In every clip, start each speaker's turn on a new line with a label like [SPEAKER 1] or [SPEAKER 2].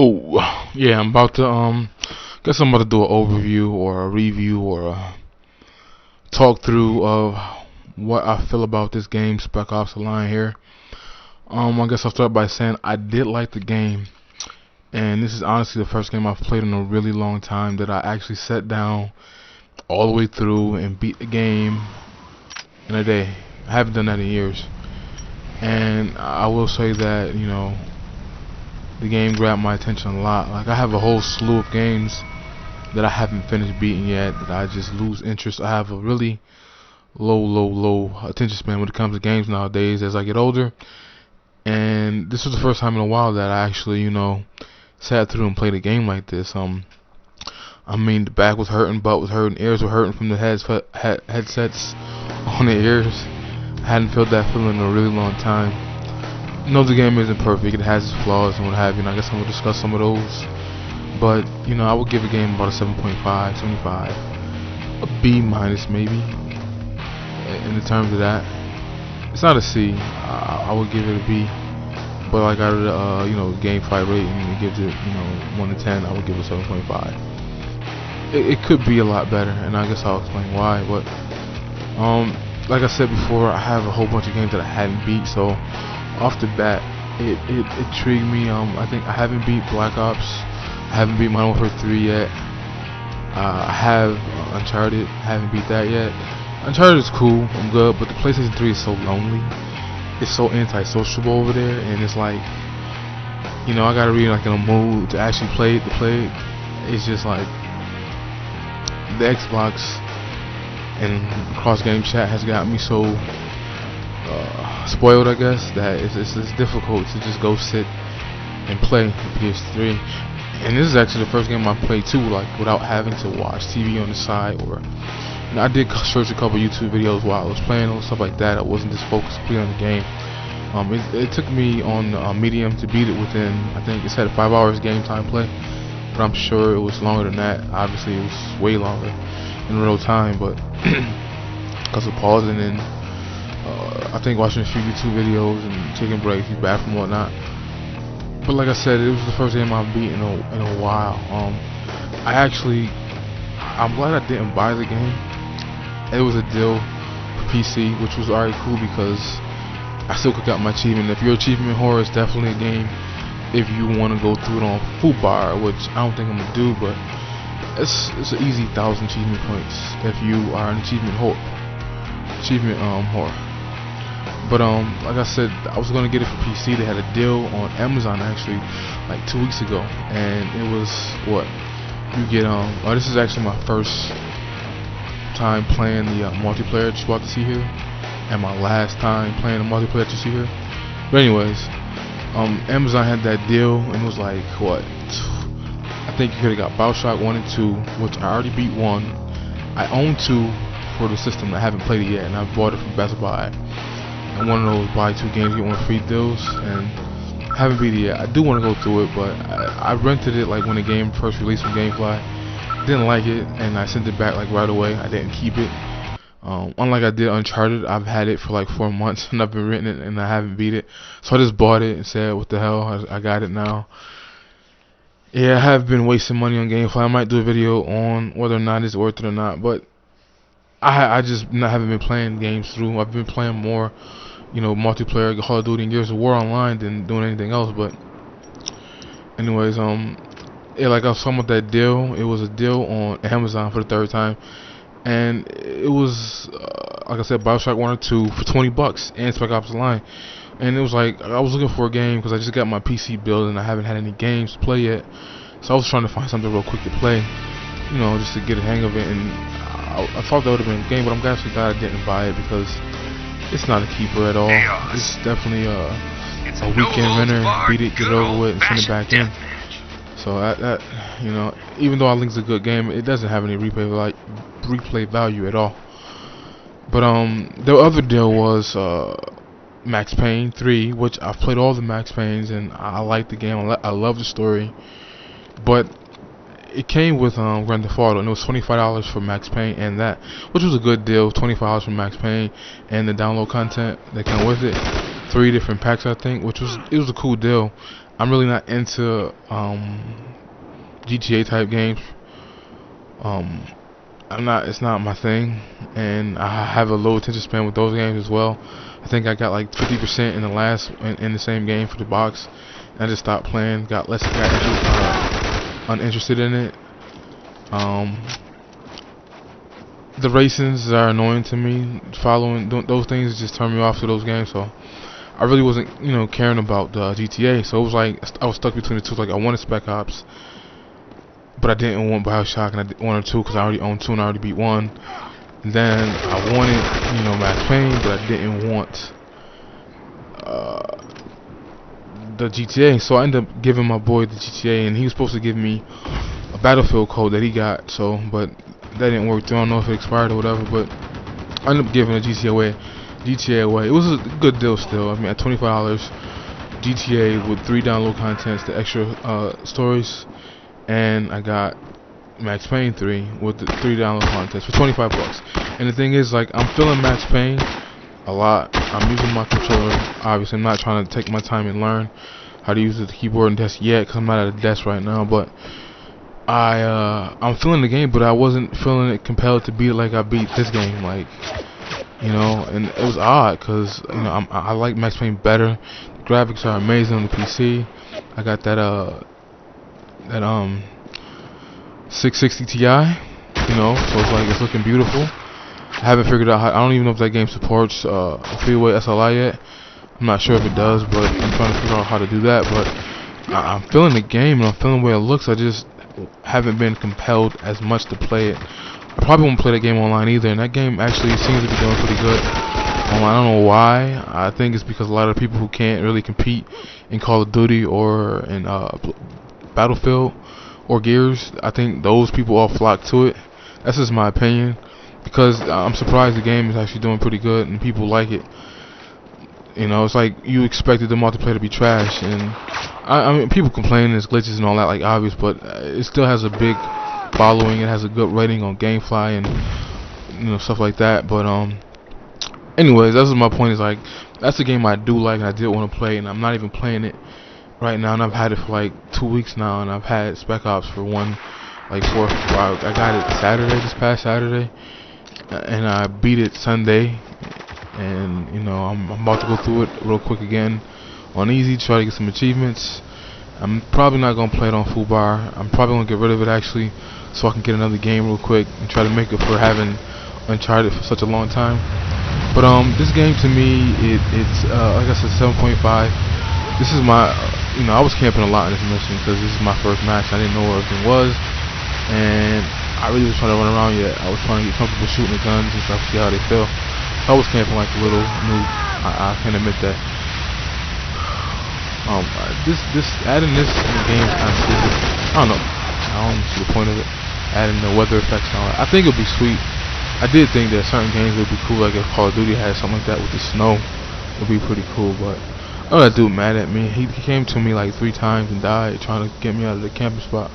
[SPEAKER 1] Oh, yeah, I'm about to guess I'm about to do an overview or a review or a talk through of what I feel about this game, Spec Ops: The Line here. I guess I'll start by saying I did like the game, and this is honestly the first game I've played in a really long time that I actually sat down all the way through and beat the game in a day. I haven't done that in years, and I will say that the game grabbed my attention a lot. Like I have a whole slew of games that I haven't finished beating yet that I just lose interest. I have a really low attention span when it comes to games nowadays as I get older. And this was the first time in a while that I actually, sat through and played a game like this. I mean, the back was hurting, butt was hurting, ears were hurting from the headsets on the ears. I hadn't felt that feeling in a really long time. No, the game isn't perfect. It has its flaws and what have you. And I guess I'm gonna discuss some of those. But I would give a game about a 7.5, 75, a B minus maybe. In the terms of that, it's not a C. I would give it a B. But like out of the game fight rating, it gives it 1 to 10. I would give it 7.5. It could be a lot better, and I guess I'll explain why. But like I said before, I have a whole bunch of games that I hadn't beat, so off the bat, it intrigued me. I think I haven't beat Black Ops. I haven't beat Modern Warfare 3 yet. I have Uncharted. I haven't beat that yet. Uncharted is cool. I'm good, but the PlayStation 3 is so lonely. It's so antisociable over there, and it's like, I gotta be like in a mood to actually play it. It's just like the Xbox and cross-game chat has got me so spoiled, I guess, that it's difficult to just go sit and play the PS3. And this is actually the first game I played too, like without having to watch TV on the side, or I did search a couple YouTube videos while I was playing and stuff like that. I wasn't just focused completely on the game. It took me on medium to beat it within, I think it said 5 hours game time play, but I'm sure it was longer than that. Obviously it was way longer in real time, but because of pausing and I think watching a few YouTube videos and taking breaks, back from whatnot. But like I said, it was the first game I've beat in a while. I'm glad I didn't buy the game. It was a deal for PC, which was already cool because I still could get my achievement. If you're achievement horror, it's definitely a game if you want to go through it on full bar, which I don't think I'm gonna do, but it's an easy 1,000 achievement points if you are an achievement horror. But like I said, I was gonna get it for PC. They had a deal on Amazon actually, like 2 weeks ago, and it was what you get. This is actually my first time playing the multiplayer that you're about to see here, and my last time playing the multiplayer that you see here. But anyways, Amazon had that deal, and it was like what? I think you could have got Bioshock 1 and 2, which I already beat 1. I own 2 for the system. I haven't played it yet, and I bought it from Best Buy. And one of those buy 2 games get 1 free deals, and I haven't beat it yet. I do want to go through it, but I rented it like when the game first released from GameFly. Didn't like it, and I sent it back like right away. I didn't keep it. Unlike I did Uncharted, I've had it for like 4 months and I've been renting it and I haven't beat it. So I just bought it and said, what the hell, I got it now. Yeah, I have been wasting money on GameFly. I might do a video on whether or not it's worth it or not, but I just haven't been playing games through. I've been playing more, multiplayer, Call of Duty and Gears of War online than doing anything else. But anyways, like I was talking about that deal. It was a deal on Amazon for the 3rd time, and it was like I said, Bioshock 1 or 2 for $20 and Spec Ops: The Line. And it was like I was looking for a game because I just got my PC built and I haven't had any games to play yet. So I was trying to find something real quick to play, just to get a hang of it. And I thought that would have been a game, but I'm actually glad I didn't buy it because it's not a keeper at all. It's definitely a weekend renter. Beat it, get it over with, and send it back in. So that even though I think it's a good game, it doesn't have any replay value at all. But the other deal was Max Payne 3, which I've played all the Max Paynes and I like the game. I love the story, but it came with Grand Theft Auto, and it was $25 for Max Payne and that, which was a good deal. $25 for Max Payne and the download content that came with it. 3 different packs, I think, it was a cool deal. I'm really not into GTA type games. Um, I'm not. It's not my thing, and I have a low attention span with those games as well. I think I got like 50% in the last in the same game for the box, and I just stopped playing. Got uninterested in it. The racings are annoying to me. Following those things just turn me off to those games. So I really wasn't, caring about GTA. So it was like I was stuck between the two. Like I wanted Spec Ops, but I didn't want BioShock, and I wanted 2 because I already owned 2 and I already beat 1. And then I wanted, Max Payne, but I didn't want the GTA. So I ended up giving my boy the GTA, and he was supposed to give me a Battlefield code that he got. So, but that didn't work. I don't know if it expired or whatever. But I ended up giving the GTA away. It was a good deal still. I mean, at $25, GTA with 3 download contents, the extra stories, and I got Max Payne 3 with the 3 download contents for $25. And the thing is, like, I'm feeling Max Payne a lot. I'm using my controller. Obviously, I'm not trying to take my time and learn how to use the keyboard and desk yet, because I'm not at a desk right now. But I'm feeling the game, but I wasn't feeling it compelled to beat it like I beat this game. Like, and it was odd because I like Max Payne better. The graphics are amazing on the PC. I got that 660 Ti, so it's like it's looking beautiful. I haven't figured out how. I don't even know if that game supports Freeway SLI yet. I'm not sure if it does, but I'm trying to figure out how to do that. But I'm feeling the game and I'm feeling the way it looks. I just haven't been compelled as much to play it. I probably won't play that game online either, and that game actually seems to be doing pretty good online. I don't know why. I think it's because a lot of people who can't really compete in Call of Duty or in Battlefield or Gears, I think those people all flock to it. That's just my opinion, because I'm surprised the game is actually doing pretty good and people like it. It's like you expected the multiplayer to be trash, and I mean, people complain there's glitches and all that, like obvious, but it still has a big following. It has a good rating on GameFly and stuff like that. But anyways, that's what my point is. Like, that's a game I do like and I did want to play, and I'm not even playing it right now. And I've had it for like 2 weeks now, and I've had Spec Ops for like 4 or 5. I got it this past Saturday, and I beat it Sunday. And I'm about to go through it real quick again on easy, try to get some achievements. I'm probably not gonna play it on full bar. I'm probably gonna get rid of it actually, so I can get another game real quick and try to make it for having Uncharted for such a long time. But this game to me, it's like I said, 7.5. This is my, I was camping a lot in this mission because this is my first match. I didn't know where everything was, and I really was trying to run around yet. I was trying to get comfortable shooting the guns and stuff, see how they feel. I was camping like a little noob. I can admit that. This adding this in the game is kind of stupid. I don't know. I don't see the point of it. Adding the weather effects and all that. I think it'd be sweet. I did think that certain games would be cool, like if Call of Duty had something like that with the snow. It'd be pretty cool. But that dude mad at me. He came to me like 3 times and died trying to get me out of the camping spot.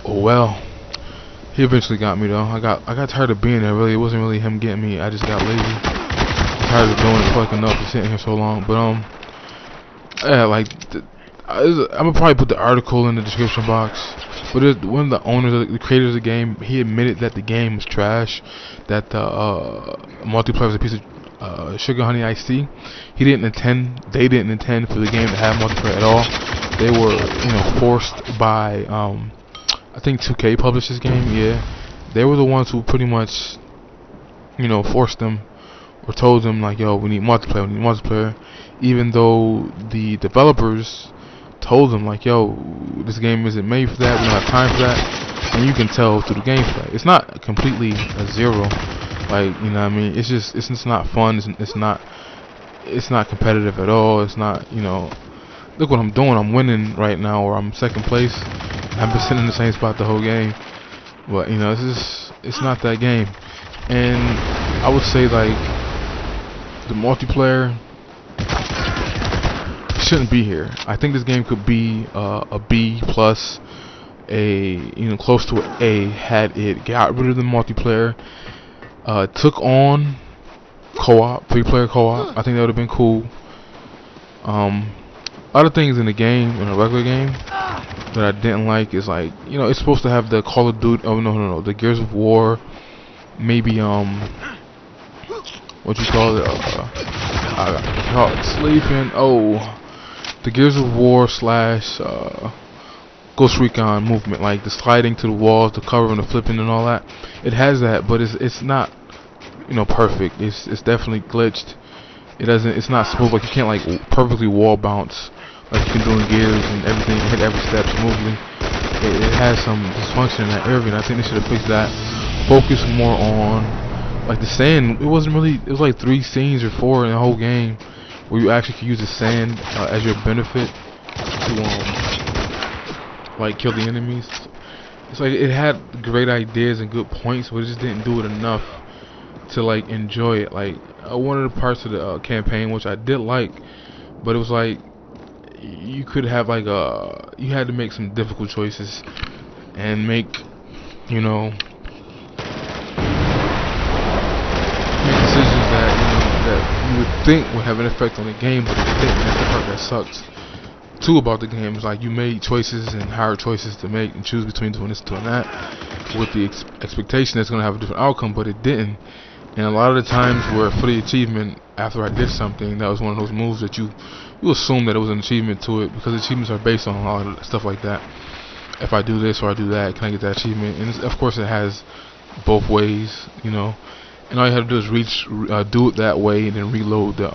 [SPEAKER 1] Oh well. He eventually got me though. I got tired of being there. Really, it wasn't really him getting me. I just got lazy. Tired of doing it, fucking up and sitting here so long. But yeah, like I'm gonna probably put the article in the description box. But one of the owners, the creators of the game, he admitted that the game was trash. That the multiplayer was a piece of sugar honey iced tea. They didn't intend for the game to have multiplayer at all. They were, forced by I think 2K published this game, yeah. They were the ones who pretty much, forced them or told them, like, yo, we need multiplayer. Even though the developers told them, like, yo, this game isn't made for that, we don't have time for that. And you can tell through the gameplay. It's not completely a zero. Like, what I mean? It's just not fun. It's not competitive at all. It's not, look what I'm doing. I'm winning right now, or I'm second place. I've been sitting in the same spot the whole game. But it's not that game. And I would say, like, the multiplayer shouldn't be here. I think this game could be a B plus, close to an A, had it got rid of the multiplayer, took on co-op, 3-player co-op. I think that would have been cool. Other things in the game, in a regular game, that I didn't like is like, you know, it's supposed to have the Call of Duty. Oh no, the Gears of War. Maybe what you call it? I got caught sleeping. Oh, the Gears of War slash Ghost Recon movement, like the sliding to the walls, the covering, the flipping, and all that. It has that, but it's not, you know, perfect. It's definitely glitched. It doesn't. It's not smooth. Like you can't like perfectly wall bounce like you can do in Gears and everything. Hit every step smoothly. It has some dysfunction in that area, and I think they should have fixed that. Focus more on like the sand. It wasn't really. It was like 3 scenes or 4 in the whole game where you actually could use the sand as your benefit to like kill the enemies. It's like it had great ideas and good points, but it just didn't do it enough to like enjoy it. Like one of the parts of the campaign which I did like, but it was like you could have like you had to make some difficult choices and make, you know, make decisions that, you know, that you would think would have an effect on the game, but it didn't. That's the part that sucks too about the game. Is like you made choices and hard choices to make and choose between doing this, doing that, with the expectation it's going to have a different outcome, but it didn't. And a lot of the times where for the achievement, after I did something, that was one of those moves that you assume that it was an achievement to it, because achievements are based on a lot of stuff like that. If I do this or I do that, can I get that achievement? And of course it has both ways, you know. And all you have to do is do it that way, and then reload the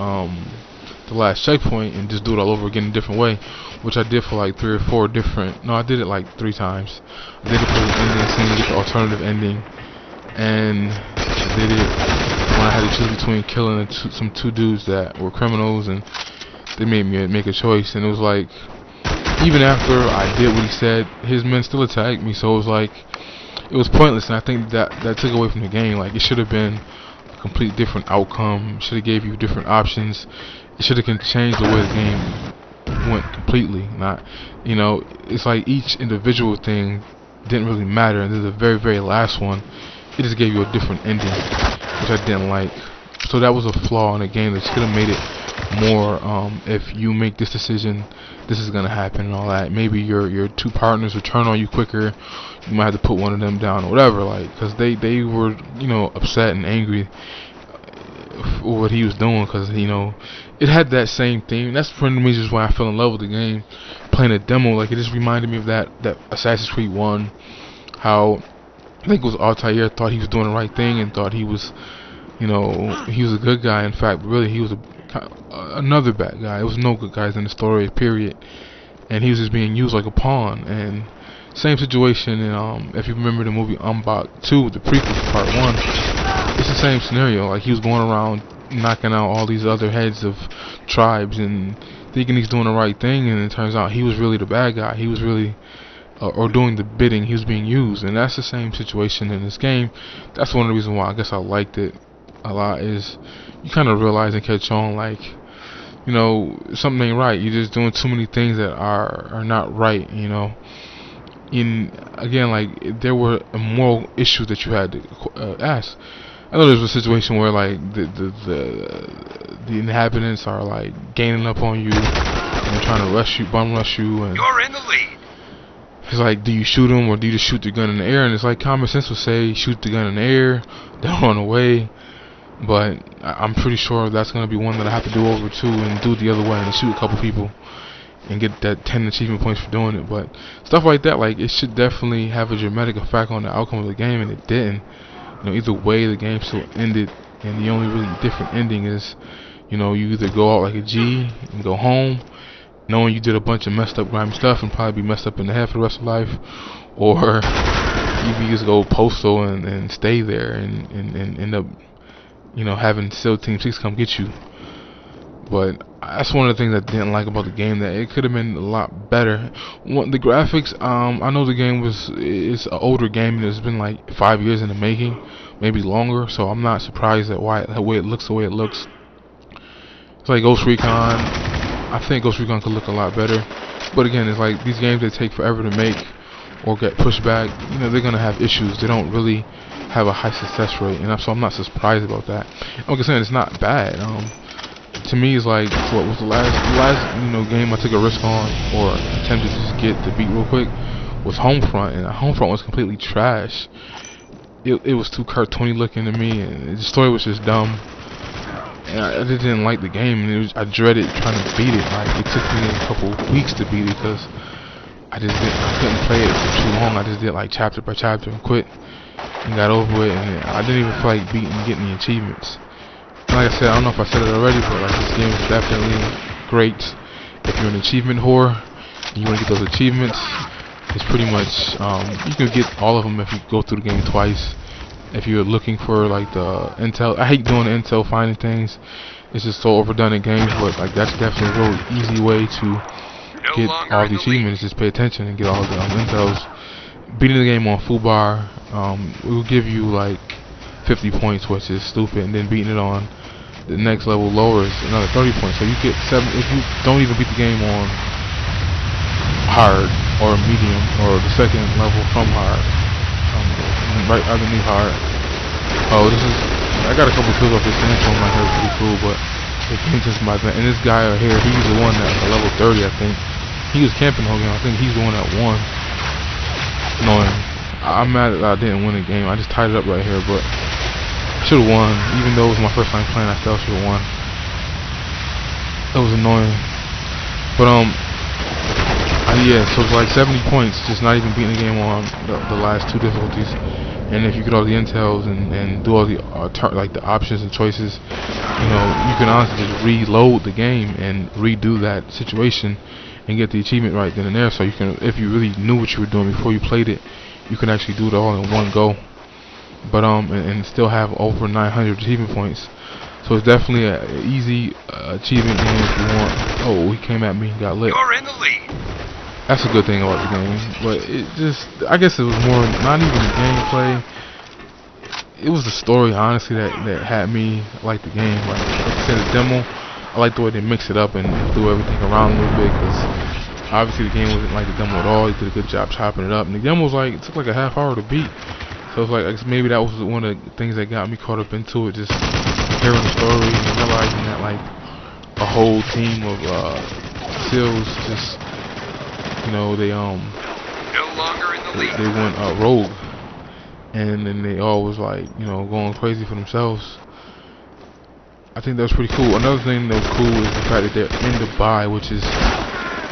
[SPEAKER 1] last checkpoint and just do it all over again in a different way, which I did for like 3 or 4 different. No, I did it like 3 times. I did it for the ending scene, get the alternative ending, and I did it when I had to choose between killing some 2 dudes that were criminals, and they made me make a choice. And it was like, even after I did what he said, his men still attacked me, so it was like, it was pointless. And I think that took away from the game. Like, it should have been a complete different outcome. Should have gave you different options. It should have changed the way the game went completely. Not, you know, it's like each individual thing didn't really matter, and this is the very, very last one. It just gave you a different ending, which I didn't like. So that was a flaw in the game that could have made it more, if you make this decision, this is gonna happen and all that. Maybe your 2 partners will turn on you quicker. You might have to put one of them down or whatever, like, because they were, you know, upset and angry for what he was doing, because, you know, it had that same theme. That's one of the reasons why I fell in love with the game, playing a demo. Like, it just reminded me of that Assassin's Creed 1, how I think it was Altair thought he was doing the right thing and thought he was, you know, he was a good guy. In fact, really, he was another bad guy. There was no good guys in the story, period. And he was just being used like a pawn. And same situation in, if you remember the movie Umbach 2, the prequel to part 1, it's the same scenario. Like, he was going around knocking out all these other heads of tribes and thinking he's doing the right thing, and it turns out he was really the bad guy. He was really or doing the bidding. He was being used. And that's the same situation in this game. That's one of the reasons why I guess I liked it a lot, is you kind of realize and catch on, like, you know, something ain't right. You're just doing too many things that are not right, you know. Again, like, there were a moral issue that you had to ask. I know there's a situation where, like, the inhabitants are like gaining up on you and trying to bum rush you, and
[SPEAKER 2] you're in the lead.
[SPEAKER 1] It's like, do you shoot them or do you just shoot the gun in the air? And it's like, common sense would say shoot the gun in the air, don't run away. But I'm pretty sure that's going to be one that I have to do over too, and do it the other way and shoot a couple people and get that 10 achievement points for doing it. But stuff like that, like, it should definitely have a dramatic effect on the outcome of the game, and it didn't. You know, either way, the game still ended, and the only really different ending is, you know, you either go out like a G and go home, knowing you did a bunch of messed up grimy stuff and probably be messed up in the head for the rest of life, or you can just go postal and stay there and end up, you know, having SEAL Team 6 come get you. But that's one of the things I didn't like about the game, that it could have been a lot better. The graphics, I know the game it's an older game, and it's been like 5 years in the making, maybe longer, so I'm not surprised at the way it looks the way it looks. It's like Ghost Recon. I think Ghost Recon could look a lot better, but again, it's like these games that take forever to make or get pushed back, you know, they're gonna have issues. They don't really have a high success rate, and so I'm not surprised about that. Like I said, it's not bad. to me is like, what was the last game I took a risk on or attempted to just get to beat real quick was Homefront, and Homefront was completely trash. It was too cartoony looking to me, and the story was just dumb. And I just didn't like the game, and I dreaded trying to beat it. Like, it took me a couple weeks to beat it because I couldn't play it for too long. I just did like chapter by chapter and quit and got over it, and I didn't even feel like getting the achievements. And like I said, I don't know if I said it already, but like, this game is definitely great if you're an achievement whore and you want to get those achievements. It's pretty much you can get all of them if you go through the game twice. If you're looking for like the intel, I hate doing the intel finding things. It's just so overdone in games, but like that's definitely a real easy way to get all the achievements. Just pay attention and get all the intels. Beating the game on Fubar, it will give you like 50 points, which is stupid, and then beating it on the next level lower is another 30 points. So you get 7 if you don't even beat the game on hard or medium or the second level from hard, right underneath hard. Oh, I got a couple kills off this sandstorm right here, pretty cool, but it came just my event. And this guy right here, he's the one that level 30, I think. He was camping the whole game. I think he's the one that won. Annoying. I'm mad that I didn't win the game. I just tied it up right here, but I should have won. Even though it was my first time playing, I still should have won. It was annoying. But yeah, so it's like 70 points, just not even beating the game on the last 2 difficulties. And if you get all the intels and do all the like the options and choices, you can honestly just reload the game and redo that situation and get the achievement right then and there. So you can, if you really knew what you were doing before you played it, you can actually do it all in one go. But and still have over 900 achievement points. So it's definitely an easy achievement game if you want. Oh, he came at me, got lit.
[SPEAKER 2] You're in the lead.
[SPEAKER 1] That's a good thing about the game, but I guess it was more, not even the gameplay, it was the story, honestly, that had me like the game. Like I said, the demo, I like the way they mixed it up and threw everything around a little bit, because obviously the game wasn't like the demo at all. They did a good job chopping it up, and the demo was like, it took like a half hour to beat, so it's like, maybe that was one of the things that got me caught up into it, just hearing the story and realizing that like a whole team of SEALs just, they
[SPEAKER 2] no longer in the lead.
[SPEAKER 1] They went rogue, and then they all was like, going crazy for themselves. I think that was pretty cool. Another thing that was cool is the fact that they're in Dubai, which is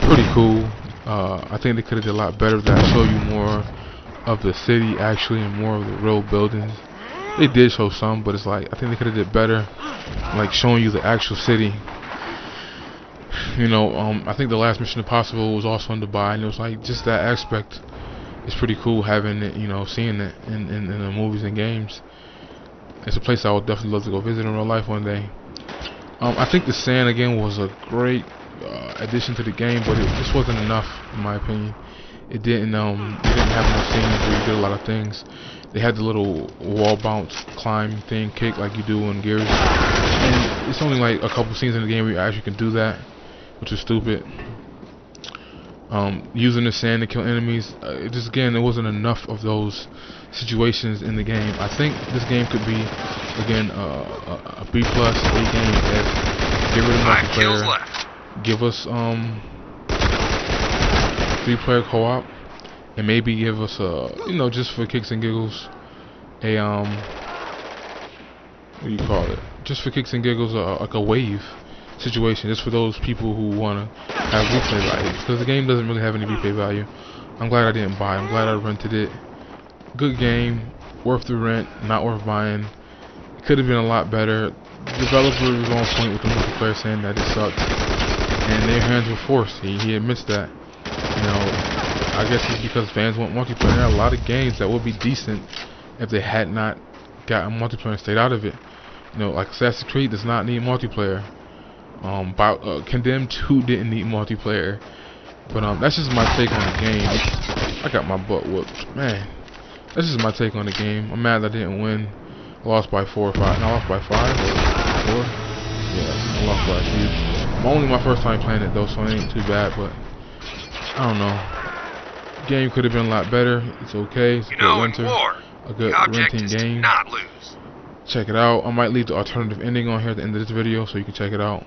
[SPEAKER 1] pretty cool. I think they could have did a lot better to show you more of the city actually and more of the real buildings. They did show some, but it's like, I think they could have did better, like showing you the actual city. I think the last Mission Impossible was also in Dubai, and it was like, just that aspect is pretty cool, having it, seeing it in the movies and games. It's a place I would definitely love to go visit in real life one day. I think the sand again was a great addition to the game, but it just wasn't enough in my opinion. It didn't have enough scenes where you did a lot of things. They had the little wall bounce climb thing, kick like you do in Gears, and it's only like a couple scenes in the game where you actually can do that, which is stupid. Using the sand to kill enemies, there wasn't enough of those situations in the game. I think this game could be, again, a B+ A game if get rid of multiplayer, give us 3-player co-op, and maybe give us just for kicks and giggles, what do you call it? Just for kicks and giggles, like a wave situation, just for those people who want to have replay value, because the game doesn't really have any replay value. I'm glad I didn't buy it. I'm glad I rented it. Good game, worth the rent, not worth buying. It could have been a lot better. The developer was on point with the multiplayer, saying that it sucked, and their hands were forced. He admits that. I guess it's because fans want multiplayer. There are a lot of games that would be decent if they had not gotten multiplayer and stayed out of it. Like Assassin's Creed does not need multiplayer. Condemned 2 didn't need multiplayer. But that's just my take on the game. I got my butt whooped, man. That's just my take on the game. I'm mad I didn't win. I lost by 4 or 5. I lost by 5 or 4. Yeah, I lost by a few. Only my first time playing it though, so it ain't too bad. But I don't know. Game could have been a lot better. It's okay. It's a good renter. A good renting game.
[SPEAKER 2] Not lose.
[SPEAKER 1] Check it out. I might leave the alternative ending on here at the end of this video so you can check it out.